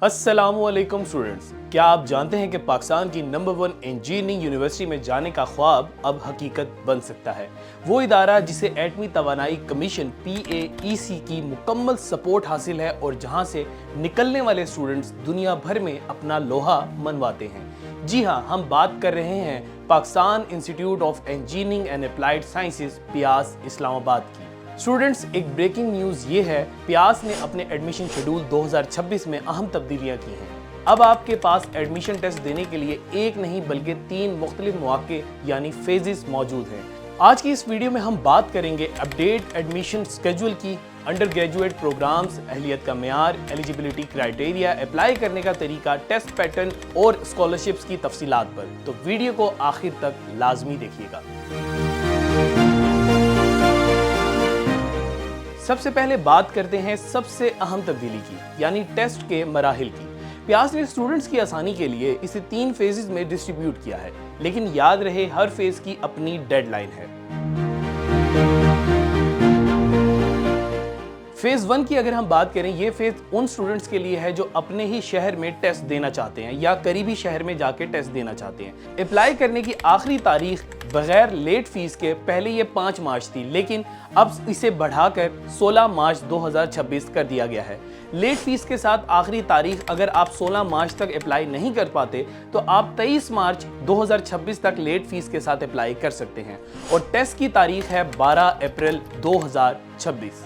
अस्सलामुअलैकुम स्टूडेंट्स, क्या आप जानते हैं कि पाकिस्तान की नंबर 1 इंजीनियरिंग यूनिवर्सिटी में जाने का ख्वाब अब हकीकत बन सकता है। वो इदारा जिसे एटमी तवानाई कमीशन PAEC की मुकम्मल सपोर्ट हासिल है और जहां से निकलने वाले स्टूडेंट्स दुनिया भर में अपना लोहा मनवाते हैं। जी हाँ, हम बात कर रहे हैं Pakistan institute of engineering and applied sciences पियास इस्लामाबाद की। स्टूडेंट्स, एक ब्रेकिंग न्यूज़ ये है, पियास ने अपने एडमिशन शेड्यूल 2026 में अहम तब्दीलियां की हैं। अब आपके पास एडमिशन टेस्ट देने के लिए एक नहीं बल्कि 3 मुख्तलिफ मौके यानी फेजेस मौजूद हैं। आज की इस वीडियो में हम बात करेंगे अपडेट एडमिशन स्केड्यूल की, अंडर ग्रेजुएट प्रोग्राम्स, अहलियत का मेयार, एलिजिबिलिटी क्राइटेरिया, अप्लाई करने का तरीका, टेस्ट पैटर्न और स्कॉलरशिप्स की तफसीलात पर। तो वीडियो को आखिर तक लाजमी देखिएगा। सबसे पहले बात करते हैं सबसे अहम तब्दीली की, यानी टेस्ट के मराहिल की। पियास ने स्टूडेंट्स की आसानी के लिए इसे 3 फेजेस में डिस्ट्रीब्यूट किया है, लेकिन याद रहे हर फेज की अपनी डेडलाइन है। फेज 1 की अगर हम बात करें, ये फेज उन स्टूडेंट्स के लिए है जो अपने ही शहर में टेस्ट देना चाहते हैं या करीबी शहर में जाके टेस्ट देना चाहते हैं। अप्लाई करने की आखिरी तारीख बगैर लेट फीस के पहले ये 5 मार्च थी, लेकिन अब इसे बढ़ाकर 16 मार्च 2026 कर दिया गया है। लेट फीस के साथ आखिरी तारीख अगर आप 16 मार्च तक अप्लाई नहीं कर पाते तो आप 23 मार्च 2026 तक लेट फीस के साथ अप्लाई कर सकते हैं और टेस्ट की तारीख है 12 अप्रैल 2026।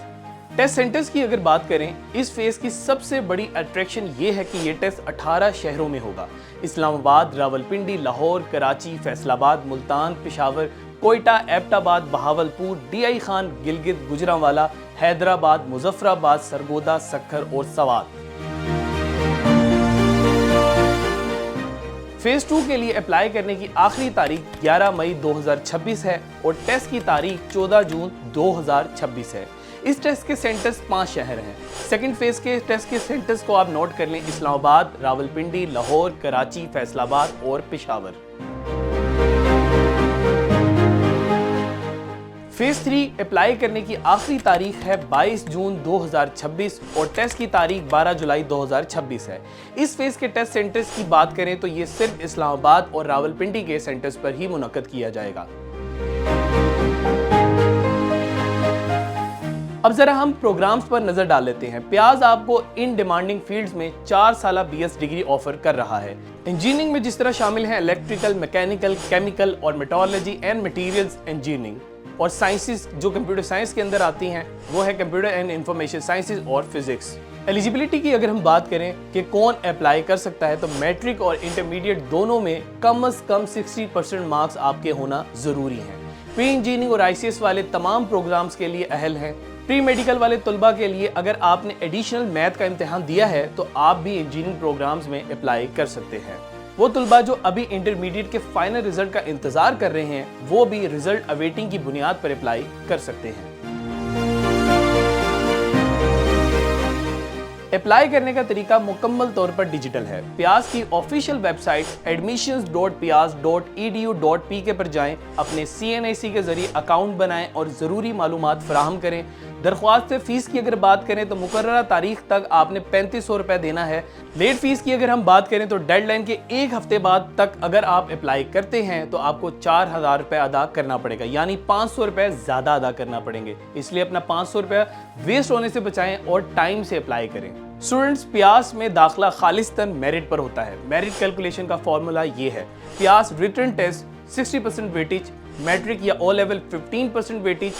टेस्ट सेंटर्स की अगर बात करें, इस फेज की सबसे बड़ी अट्रैक्शन ये है कि ये टेस्ट 18 शहरों में होगा। इस्लामाबाद, रावलपिंडी, लाहौर, कराची, फैसलाबाद, मुल्तान, पेशावर, कोयटा, एबटाबाद, बहावलपुर, DI खान, गिलगित, गुजरांवाला, हैदराबाद, मुजफ्फराबाद, सरगोदा, सक्खर और सवात। फेज 2 के लिए अप्लाई करने की आखिरी तारीख 11 मई 2026 है और टेस्ट की तारीख 14 जून 2026 है। इस टेस्ट के सेंटर्स 5 शहर हैं। सेकंड फेज के टेस्ट के सेंटर्स को आप नोट कर लें: इस्लामाबाद, रावलपिंडी, लाहौर, कराची, फैसलाबाद और पेशावर। फेज 3 अप्लाई करने की आखिरी तारीख है 22 जून 2026 और टेस्ट की तारीख 12 जुलाई 2026 है। इस फेज के टेस्ट सेंटर्स की बात करें तो ये सिर्फ इस्लामाबाद और रावलपिंडी के सेंटर्स पर ही मुनक्कद किया जाएगा। अब जरा हम प्रोग्राम्स पर नजर डाल लेते हैं। पियास आपको इन डिमांडिंग फील्ड्स में 4 साल BS डिग्री ऑफर कर रहा है। इंजीनियरिंग में जिस तरह शामिल हैं इलेक्ट्रिकल, मैकेनिकल, केमिकल और मेट्रोलॉजी एंड मटेरियल्स इंजीनियरिंग, और साइंसेस जो कंप्यूटर साइंस के अंदर आती हैं वो है कंप्यूटर एंड इंफॉर्मेशन साइंसेज और फिजिक्स। एलिजिबिलिटी की अगर हम बात करें कि कौन अप्लाई कर सकता है, तो मैट्रिक और इंटरमीडिएट दोनों में कम से कम 60% मार्क्स आपके होना जरूरी हैं। प्री इंजीनियरिंग और ICS वाले तमाम प्रोग्राम्स के लिए अहल हैं। प्री मेडिकल वाले तलबा के लिए अगर आपने एडिशनल मैथ का इम्तिहान दिया है तो आप भी इंजीनियरिंग प्रोग्राम्स में अप्लाई कर सकते हैं। वो तलबा जो अभी इंटरमीडिएट के फाइनल रिजल्ट का इंतजार कर रहे हैं वो भी रिजल्ट अवेटिंग की बुनियाद पर अप्लाई कर सकते हैं। अप्लाई करने का तरीका मुकम्मल तौर पर डिजिटल है। पियास की ऑफिशियल वेबसाइट admissions.pias.edu.pk पर जाएं, अपने CNIC के जरिए अकाउंट बनाएं और ज़रूरी मालूमात फराहम करें। दरख्वास्त फीस की अगर बात करें तो मुकर्ररा तारीख तक आपने 3500 रुपये देना है। लेट फीस की अगर हम बात करें तो डेडलाइन के 1 हफ्ते बाद तक अगर आप अप्लाई करते हैं तो आपको 4000 रुपये अदा करना पड़ेगा, यानी 500 रुपये ज़्यादा अदा करना पड़ेंगे। इसलिए अपना 500 रुपये वेस्ट होने से बचाएं और टाइम से अप्लाई करें। स्टूडेंट्स, पियास में दाखिला खालिस्तन मेरिट पर होता है। मेरिट कैलकुलेशन का फॉर्मूला ये है: पियास रिटन टेस्ट 60% वेटेज, मैट्रिक या O level 15% weightage,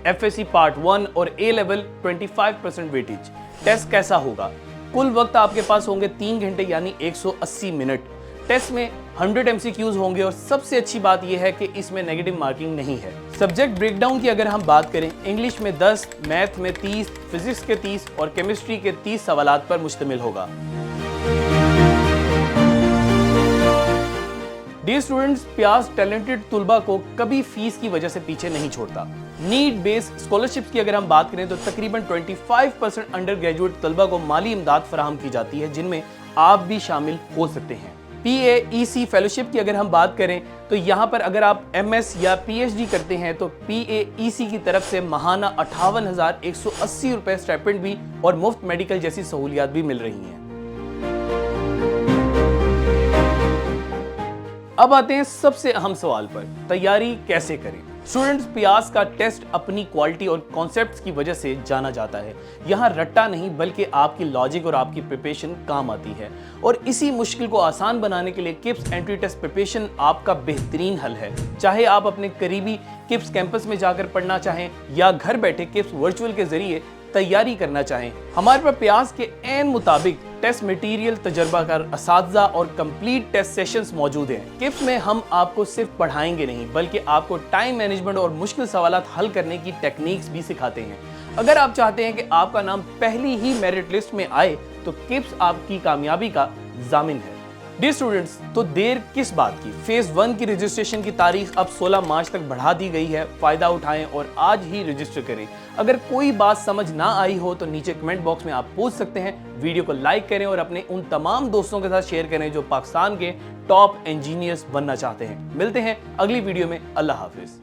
FSC part 1 और A लेवल 25% वेटेज। टेस्ट कैसा होगा? कुल वक्त आपके पास होंगे 3 घंटे यानी 180 मिनट। टेस्ट में 100 MCQs होंगे और सबसे अच्छी बात यह है कि इसमें नेगेटिव मार्किंग नहीं है। सब्जेक्ट ब्रेकडाउन की अगर हम बात करें, इंग्लिश में 10, मैथ में 30, फिजिक्स के 30 और केमिस्ट्री के 30 सवालात पर मुश्तमिल होगा। डियर स्टूडेंट्स, पियास टैलेंटेड तुलबा को कभी फीस की वजह से पीछे नहीं छोड़ता। नीड बेस्ड स्कॉलरशिप की अगर हम बात करें तो तकरीबन 25% अंडर ग्रेजुएट तलबा को माली इमदाद फराहम की जाती है, जिनमें आप भी शामिल हो सकते हैं। PAEC फेलोशिप की अगर हम बात करें तो यहाँ पर अगर आप MS या PhD करते हैं तो PAEC की तरफ से माहाना 58,180 रुपए स्टाइपेंड भी और मुफ्त मेडिकल जैसी सहूलियात भी मिल रही हैं। अब आते हैं सबसे अहम सवाल पर, तैयारी कैसे करें। स्टूडेंट्स, पियास का टेस्ट अपनी क्वालिटी और कॉन्सेप्ट्स की वजह से जाना जाता है। यहाँ रट्टा नहीं बल्कि आपकी लॉजिक और आपकी प्रिपरेशन काम आती है, और इसी मुश्किल को आसान बनाने के लिए किप्स एंट्री टेस्ट प्रिपरेशन आपका बेहतरीन हल है। चाहे आप अपने करीबी किप्स कैंपस में जाकर पढ़ना चाहें या घर बैठे किप्स वर्चुअल के जरिए तैयारी करना चाहें, हमारे पास पियास के ऐन मुताबिक टेस्ट मटेरियल, तजर्बाकार असातिज़ा और कंप्लीट टेस्ट सेशंस मौजूद हैं। किप्स में हम आपको सिर्फ पढ़ाएंगे नहीं बल्कि आपको टाइम मैनेजमेंट और मुश्किल सवालात हल करने की टेक्निक्स भी सिखाते हैं। अगर आप चाहते हैं कि आपका नाम पहली ही मेरिट लिस्ट में आए तो किप्स आपकी कामयाबी का जामिन है। डियर स्टूडेंट्स, तो देर किस बात की। फेज 1 की रजिस्ट्रेशन की तारीख अब 16 मार्च तक बढ़ा दी गई है। फायदा उठाएं और आज ही रजिस्टर करें। अगर कोई बात समझ ना आई हो तो नीचे कमेंट बॉक्स में आप पूछ सकते हैं। वीडियो को लाइक करें और अपने उन तमाम दोस्तों के साथ शेयर करें जो पाकिस्तान के टॉप इंजीनियर्स बनना चाहते हैं। मिलते हैं अगली वीडियो में। अल्लाह हाफिज।